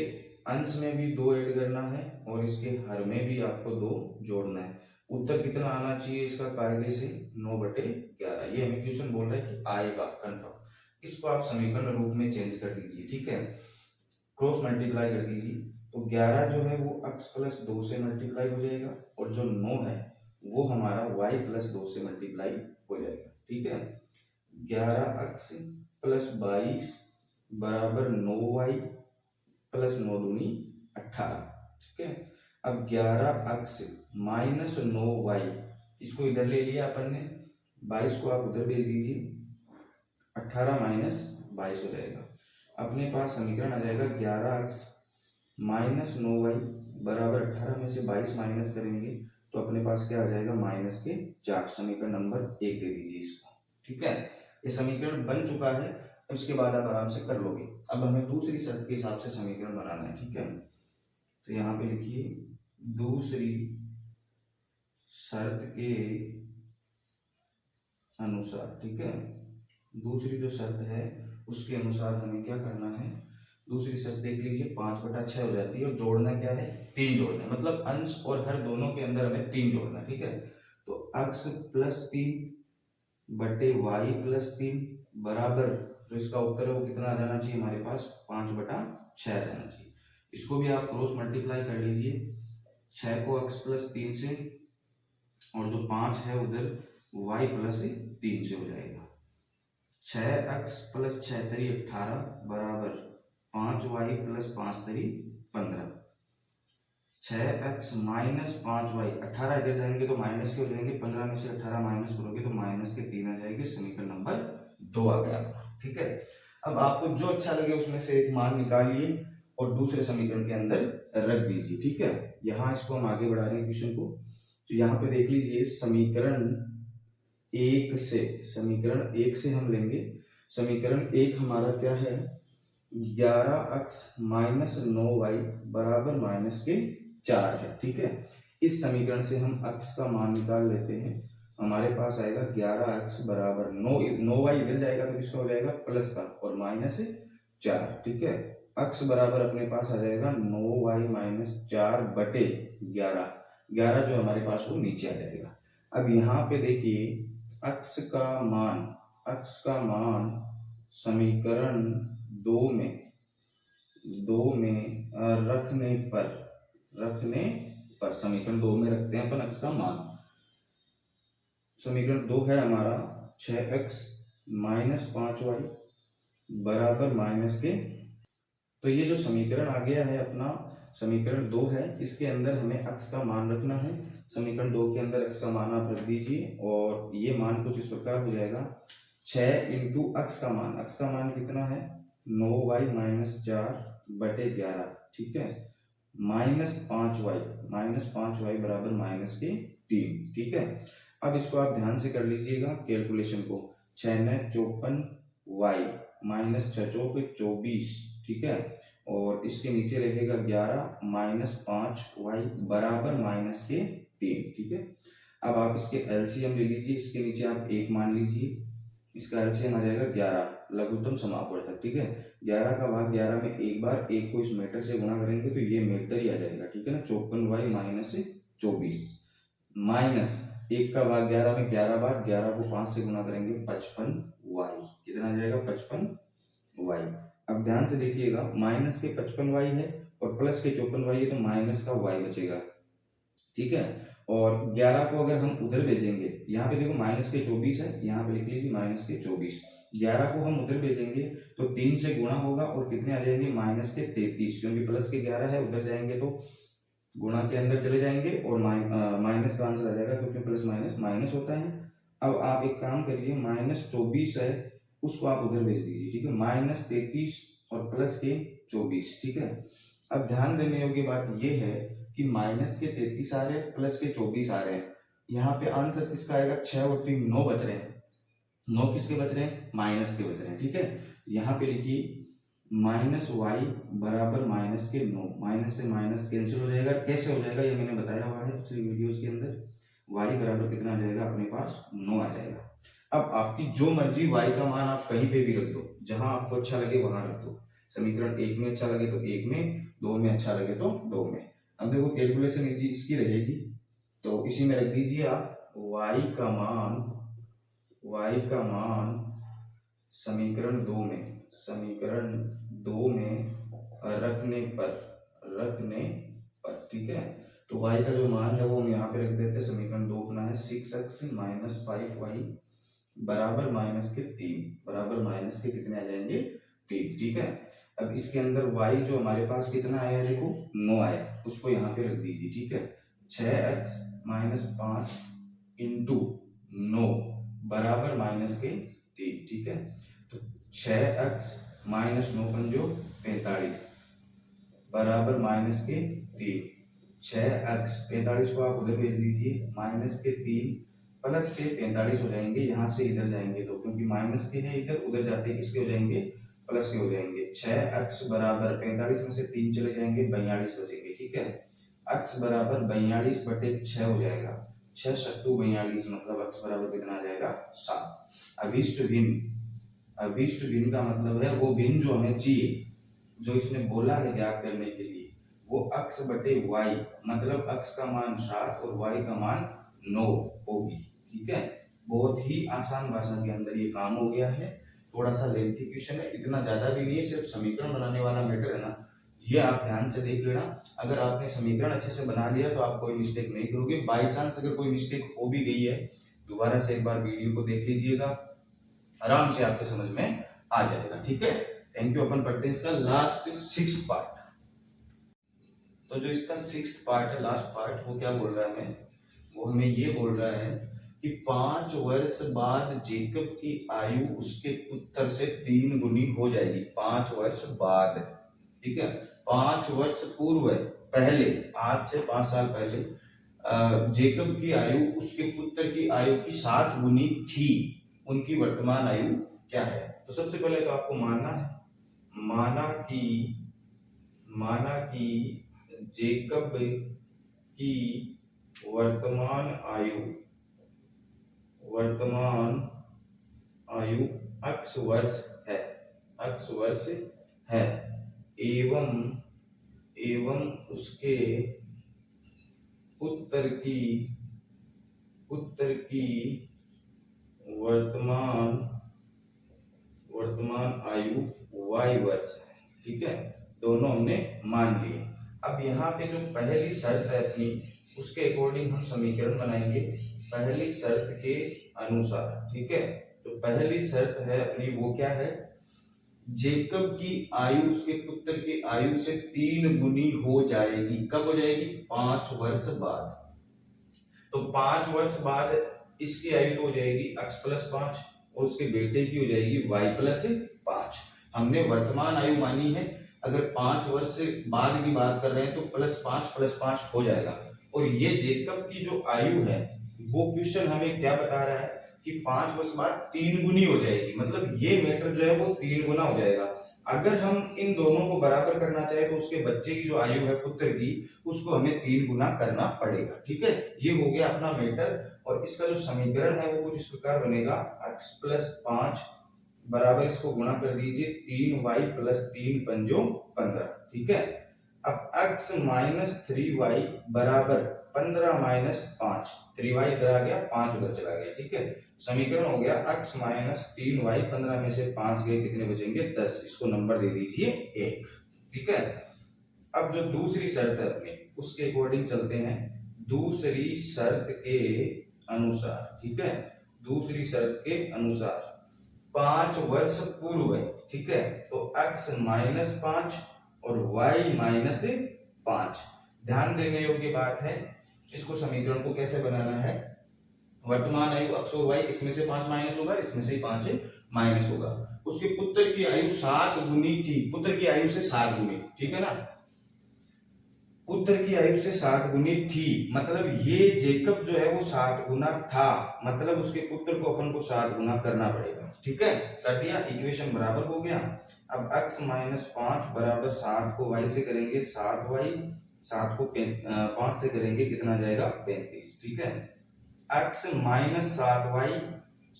अंश में भी 2 ऐड करना है और इसके हर में भी आपको 2 जोड़ना है। उत्तर कितना आना चाहिए इसका कायदे से 9/11। ये हमें क्वेश्चन बोल रहा है कि आएगा कंफर्म। इसको आप समीकरण रूप में चेंज कर दीजिए, ठीक है, क्रॉस मल्टीप्लाई कर दीजिए। तो 11 जो है वो x प्लस 2 से मल्टीप्लाई हो जाएगा और जो 9 है वो हमारा y प्लस 2 से मल्टीप्लाई हो जाएगा, ठीक है। 11x प्लस 22 बराबर 9y प्लस 9 दूनी 18, ठीक है। अब 11x माइनस 9y इसको इधर ले लिया अपन ने, 22 को आप उधर भेज दीजिए, 18 माइनस 22 हो जाएगा। अपने पास समीकरण आ जाएगा 11x माइनस 9y बराबर 18 में से 22 माइनस करेंगे तो अपने पास क्या आ जाएगा -4। समीकरण नंबर 1 दे दीजिए इसको, ठीक है। ये समीकरण बन चुका है, उसके बाद आप आराम से कर लोगे। अब हमें दूसरी शर्त के हिसाब से समीकरण बनाना है, ठीक है। तो यहाँ पे लिखिए दूसरी शर्त के अनुसार, ठीक है। दूसरी जो शर्त है उसके अनुसार हमें क्या करना है, दूसरी शर्त देख लीजिए 5/6 हो जाती है और जोड़ना क्या है 3 जोड़ना है, मतलब अंश और हर दोनों के अंदर हमें 3 जोड़ना है, ठीक है। तो x प्लस 3 बटे y प्लस 3 बराबर जो इसका उत्तर है वो कितना आ जाना चाहिए हमारे पास 5/6 आ जाना चाहिए। इसको भी आप क्रॉस मल्टीप्लाई कर लीजिए, 6 को x प्लस 3 से और जो 5 है उधर y प्लस 3 से हो जाएगा। 6x प्लस 6 तरी 18 बराबर 5y प्लस 5 तरी 15। 6x माइनस 5y, 18 इधर जाएंगे तो माइनस के हो जाएंगे, 15 में से 18 माइनस करोगे तो माइनस के 3 आ जाएंगे। समीकरण नंबर 2 आ गया, ठीक है। अब आपको जो अच्छा लगे उसमें से एक मान निकालिए और दूसरे समीकरण के अंदर रख दीजिए, ठीक है। यहाँ इसको हम आगे बढ़ा रहे हैं क्वेश्चन को। तो यहाँ पे देख लीजिए समीकरण 1 से हम लेंगे। समीकरण 1 हमारा क्या है 11x माइनस 9y बराबर -4 है, ठीक है। इस समीकरण से हम x का मान निकाल लेते हैं। हमारे पास आएगा 11x बराबर 9y इधर जाएगा तो किसका हो जाएगा प्लस का और -4, ठीक है। x बराबर अपने पास आ जाएगा 9y - 4 बटे 11 जो हमारे पास वो नीचे आ जाएगा। अब यहाँ पे देखिए x का मान समीकरण 2 में रखने पर समीकरण 2 में रखते हैं अपन x का मान। समीकरण 2 है हमारा 6x माइनस 5y बराबर माइनस के। तो ये जो समीकरण आ गया है अपना समीकरण 2 है, इसके अंदर हमें x का मान रखना है। समीकरण 2 के अंदर x का मान आप रख दीजिए और ये मान कुछ इस प्रकार हो जाएगा 6 इंटू x का मान कितना है 9y - 4 बटे 11, ठीक है, -5y बराबर -3, ठीक है। अब इसको आप ध्यान से कर लीजिएगा कैलकुलेशन को। 6 ने 54y -6 चौक 24, ठीक है, और इसके नीचे रहेगा 11 - 5y बराबर -3, ठीक है। अब आप इसके एलसीएम ले लीजिए, इसके नीचे आप 1 मान लीजिए, इसका एलसीएम आ जाएगा 11 लघुत्तम समापवर्तक, ठीक है। 11 का भाग 11 में एक बार 1 को इस मीटर से गुणा करेंगे तो ये मीटर ही आ जाएगा, ठीक है ना। 54y - 24 माइनस 1 का भाग 11 में 11 बार 11 को 5 से गुणा करेंगे 55y, कितना आ जाएगा 55y। अब ध्यान से देखिएगा माइनस के 55y है और प्लस के 54y है तो माइनस का y बचेगा, ठीक है। और 11 को अगर हम उधर भेजेंगे, यहाँ पे देखो माइनस के 24 है, यहाँ पे लिख लीजिए माइनस के 24। 11 को हम उधर भेजेंगे तो 3 से गुणा होगा और कितने आ जाएंगे माइनस के 33, क्योंकि प्लस के 11 है, उधर जाएंगे तो गुणा के अंदर चले जाएंगे और माइनस का आंसर आ जाएगा, क्योंकि प्लस माइनस माइनस होता है। अब आप एक काम करिए, -24 है उसको आप उधर भेज दीजिए, ठीक है, -33 और प्लस के 24, ठीक है। अब ध्यान देने योग्य बात ये है कि माइनस के 33 आ रहे हैं, प्लस के 24 आ रहे हैं। यहाँ पे आंसर किसका आएगा, 6 और 3 9 बच रहे हैं। 9 किसके बच रहे हैं, माइनस के बच रहे हैं, ठीक है। यहाँ पे लिखिए -y बराबर माइनस के 9, माइनस से माइनस कैंसिल हो जाएगा। कैसे हो जाएगा ये मैंने बताया हुआ है पिछली वीडियोस के अंदर। y बराबर कितना आ जाएगा, अपने पास 9 आ जाएगा। अब आपकी जो मर्जी y का मान आप कहीं पे भी रख दो, जहां आपको अच्छा लगे वहां रख दो। समीकरण 1 में अच्छा लगे तो 1 में, 2 में अच्छा लगे तो 2 में। अब देखो कैलकुलेशन इसकी रहेगी, तो इसी में रख दीजिए आप y का मान समीकरण 2 में रखने पर, ठीक है। तो y का जो मान है वो हम यहाँ पे रख देते हैं। समीकरण 2 अपना है 6x माइनस 5y बराबर माइनस के 3, बराबर माइनस के कितने आ जाएंगे, 3, ठीक है। अब इसके अंदर y जो हमारे पास कितना आया, देखो 9 आया, उसको यहाँ पे रख दीजिए, ठीक है। 6x माइनस 5 इंटू 9 बराबर माइनस के 3, ठीक है। तो 6x माइनस 9 पंजो 45 बराबर माइनस के 3। 6x 45 को आप उधर भेज दीजिए, माइनस के 3 प्लस के 45 हो जाएंगे, यहाँ से इधर जाएंगे तो, क्योंकि माइनस के हैं इधर, उधर जाते किसके हो जाएंगे, प्लस के हो जाएंगे। 6x बराबर 45 में से 3 चले जाएंगे, 42 बचेंगे, ठीक है। x बराबर 42 बटे 6 हो जाएगा, 6 सत्तू 42, मतलब x बराबर कितना आ जाएगा, 7। अभीष्ट भिन्न का मतलब है वो भिन्न जो हमें चाहिए, जो इसने बोला है ज्ञात करने के लिए, वो x बटे y, मतलब x का मान 7 और y का मान 9 होगी, ठीक है। बहुत ही आसान भाषा के अंदर ये काम हो गया है। थोड़ा सा लेंथी क्वेश्चन है, इतना ज्यादा भी नहीं है, सिर्फ समीकरण बनाने वाला मैटर है ना, ये आप ध्यान से देख लेना। अगर आपने समीकरण अच्छे से बना लिया तो आप कोई मिस्टेक नहीं करोगे। बाई चांस अगर कोई मिस्टेक हो भी गई है, दोबारा से एक बार वीडियो को देख लीजिएगा, आराम से आपके समझ में आ जाएगा, ठीक है। Thank you. अपन पढ़ते हैं इसका लास्ट 6th पार्ट। तो जो इसका 6th पार्ट है, लास्ट पार्ट, वो क्या बोल रहा है हमें, वो हमें ये बोल रहा है कि 5 वर्ष बाद जेकब की आयु उसके पुत्र से 3 गुनी हो जाएगी। 5 वर्ष बाद, ठीक है। 5 वर्ष पूर्व पहले, आज से 5 साल पहले जेकब की आयु उसके पुत्र की आयु की 7 गुनी थी। उनकी वर्तमान आयु क्या है। तो सबसे पहले तो आपको मानना है, माना कि जेकब की वर्तमान आयु x वर्ष है, एवं उसके पुत्र की वर्तमान आयु y वर्ष है, ठीक है। दोनों हमने मान लिए। अब यहाँ पे जो पहली शर्त है अपनी, उसके अकॉर्डिंग हम समीकरण बनाएंगे, पहली शर्त के अनुसार, ठीक है। तो पहली शर्त है अपनी, वो क्या है, जेकब की आयु उसके पुत्र की आयु से 3 गुनी हो जाएगी। कब हो जाएगी, 5 वर्ष बाद। तो 5 वर्ष बाद इसकी आयु तो हो जाएगी x प्लस 5 और उसके बेटे की हो जाएगी y प्लस 5। हमने वर्तमान आयु मानी है, अगर 5 वर्ष से बाद की बात कर रहे हैं तो प्लस 5 हो जाएगा। और ये जेकब की जो आयु है, वो क्वेश्चन हमें क्या बता रहा है कि 5 वर्ष बाद 3 गुनी हो जाएगी, मतलब ये मैटर जो है वो 3 गुना हो जाएगा। अगर हम इन दोनों को बराबर करना चाहे तो उसके बच्चे की जो आयु है पुत्र की, उसको हमें 3 गुना करना पड़ेगा, ठीक है। ये हो गया अपना मैटर। और इसका जो समीकरण है वो कुछ इस प्रकार बनेगा, x प्लस 5 बराबर, इसको गुणा कर दीजिए 3y प्लस 3 पंजो 15, ठीक है। अब x माइनस 3y बराबर 15 माइनस 5, 3y इधर आ गया, 5 उधर चला गया, ठीक है। समीकरण हो गया x माइनस 3y, 15 में से 5 गए, कितने बचेंगे, 10। इसको नंबर दे दीजिए 1, ठीक है। अब जो दूसरी शर्त है अपनी, उसके अकॉर्डिंग चलते हैं। दूसरी शर्त के अनुसार, ठीक है, दूसरी शर्त के अनुसार 5 वर्ष पूर्व है, ठीक है। तो x माइनस 5 और y माइनस 5। ध्यान देने योग्य बात है, इसको समीकरण को कैसे बनाना है, वर्तमान आयु x और y इसमें से 5 माइनस होगा, इसमें से 5 माइनस होगा। उसके पुत्र की आयु 7 गुनी थी, पुत्र की आयु से 7 गुनी, ठीक है ना, पुत्र की आयु से 7 गुनी थी, मतलब ये जेकब जो है वो 7 गुना था, मतलब उसके पुत्र को अपन को 7 गुना करना पड़ेगा, ठीक है। कर दिया, इक्वेशन बराबर हो गया। अब x माइनस 5 बराबर 7 को y से करेंगे 7y, 7 को 5 से करेंगे कितना जाएगा 35, ठीक है। x माइनस 7y,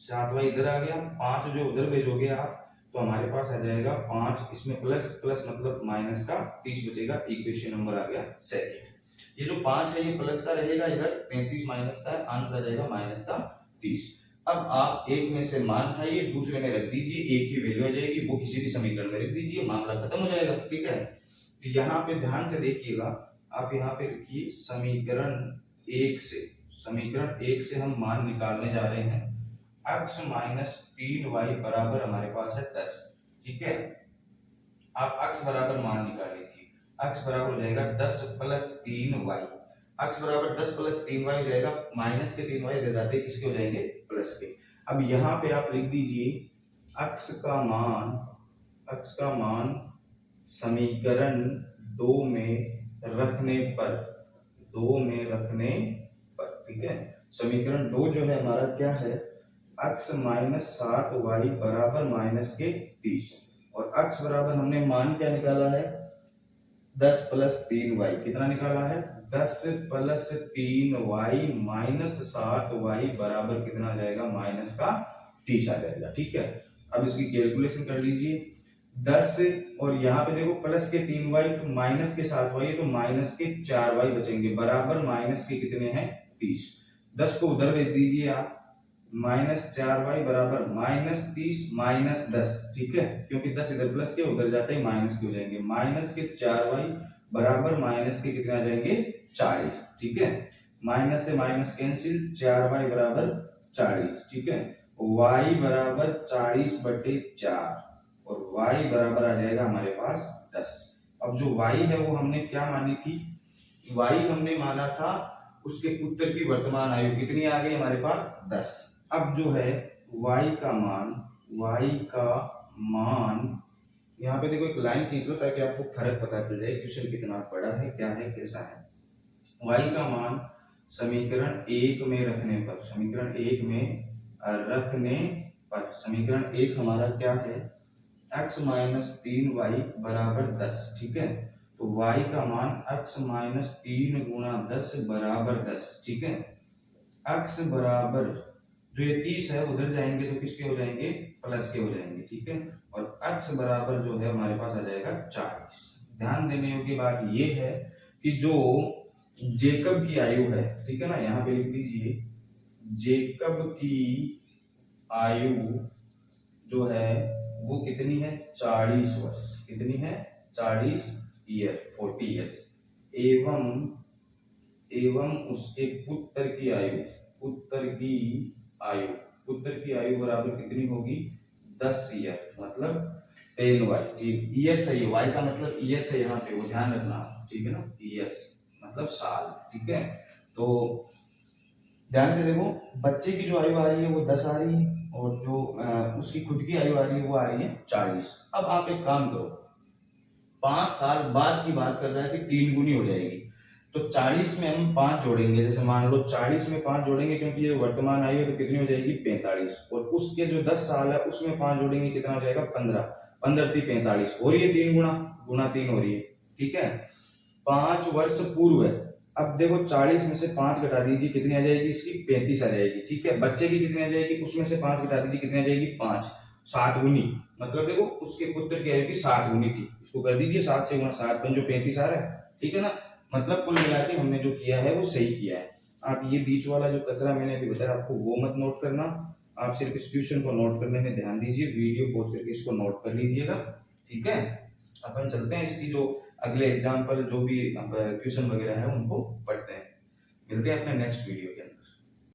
7y इधर आ गया, 5 जो उधर भेजोगे आप तो हमारे पास आ जाएगा 5, इसमें प्लस प्लस मतलब माइनस का 30 बचेगा, इक्वेशन नंबर आ गया सेकंड। ये जो 5 है ये प्लस का रहेगा, इधर 35 माइनस का, आंसर आ जाएगा माइनस का 30। अब आप एक में से मान उठाइए, दूसरे में रख दीजिए, एक की वैल्यू आ जाएगी, वो किसी भी समीकरण में रख दीजिए, मामला खत्म हो जाएगा, ठीक है। तो यहाँ पे ध्यान से देखिएगा, आप यहाँ पे लिखिए समीकरण 1 से हम मान निकालने जा रहे हैं। x माइनस 3y बराबर हमारे पास है 10, ठीक है। आप x बराबर मान निकाल लीजिए, x बराबर हो जाएगा 10 प्लस 3y, x बराबर 10 प्लस 3y हो जाएगा, माइनस के 3y रह जाते किसके हो जाएंगे प्लस के। अब यहाँ पे आप लिख दीजिए x का मान समीकरण 2 में रखने पर, ठीक है। समीकरण 2 जो है हमारा क्या है, x माइनस 7y बराबर माइनस के 30, और x बराबर हमने मान क्या निकाला है 10 प्लस 3y, कितना निकाला है 10 प्लस 3y माइनस 7y बराबर कितना आ जाएगा माइनस का 30 आ जाएगा, ठीक है। अब इसकी कैलकुलेशन कर लीजिए, 10 और यहाँ पे देखो प्लस के 3y तो माइनस के 7y तो माइनस के 4y बचेंगे, बराबर माइनस के कितने हैं 30। 10 को उधर भेज दीजिए आप, माइनस 4y बराबर माइनस 30 माइनस 10, ठीक है, क्योंकि 10 इधर प्लस के उधर जाते ही माइनस के हो जाएंगे, माइनस के 4y बराबर माइनस के कितने आ जाएंगे 40, ठीक है। माइनस से माइनस कैंसिल, 4y बराबर 40, ठीक है। y बराबर 40/4 और y बराबर आ जाएगा हमारे पास 10। अब जो y है वो हमने क्या मानी थी, y हमने माना था उसके पुत्र की वर्तमान आयु कितनी आ गई हमारे पास 10। अब जो है y का मान यहाँ पे देखो एक लाइन खींच लो ताकि आपको फर्क पता चल जाए क्वेश्चन कितना बड़ा है, क्या है, कैसा है। y का मान समीकरण 1 में रखने पर, समीकरण 1 हमारा क्या है x माइनस 3y बराबर 10, ठीक है। तो y का मान x माइनस 3 गुणा 10 बराबर 10, ठीक है। x बराबर जो ये 30 है उधर जाएंगे तो किसके हो जाएंगे प्लस के हो जाएंगे, ठीक है। और x बराबर जो है हमारे पास आ जाएगा 40। ध्यान देने योग्य बात ये है कि जो जेकब की आयु है, ठीक है ना, यहाँ पे लिख दीजिए जेकब की आयु जो है वो कितनी है 40 वर्ष, कितनी है 40 ईयर, 40 इयर्स, एवं उसके पुत्र की आयु बराबर कितनी होगी 10 ईयर, मतलब 10y, ठीक, ईयर्स है ये, y का मतलब ईयर्स है यहाँ पे, वो ध्यान रखना, ठीक है ना, ईयर्स मतलब साल, ठीक है। तो ध्यान से देखो, बच्चे की जो आयु आ रही है वो 10 आ रही है, और जो उसकी खुद की आयु आ रही है वो आ रही है 40। अब आप एक काम करो, 5 साल बाद की बात कर रहा है कि 3 गुनी हो जाएगी, तो 40 में हम 5 जोड़ेंगे, जैसे मान लो 40 में 5 जोड़ेंगे क्योंकि ये वर्तमान आयु है तो कितनी हो जाएगी 45, और उसके जो 10 साल है उसमें 5 जोड़ेंगे कितना हो जाएगा 15, 15 3 45 हो रही है 3 गुना 3 हो रही है, ठीक है। 5 वर्ष पूर्व है, अब देखो 40 में से 5 घटा दीजिए कितनी आ जाएगी इसकी 35 आ जाएगी, ठीक है। बच्चे की कितनी आ जाएगी, उसमें से 5 घटा दीजिए कितनी आ जाएगी 5, 7 गुनी, मतलब देखो उसके पुत्र की आयु की 7 गुनी थी, इसको कर दीजिए 7 से गुणा, 7 पंजो 35 आ रहा है, ठीक है ना। मतलब कुल मिला के हमने जो किया है वो सही किया है। आप ये बीच वाला जो कचरा मैंने अभी बताया आपको वो मत नोट करना, आप सिर्फ इस क्वेश्चन को नोट करने में ध्यान दीजिए, वीडियो पॉज करके इसको नोट कर लीजिएगा, ठीक है। अपन चलते हैं इसकी जो अगले एग्जाम्पल जो भी क्वेश्चन वगैरह है उनको पढ़ते हैं, मिलते हैं अपने नेक्स्ट वीडियो के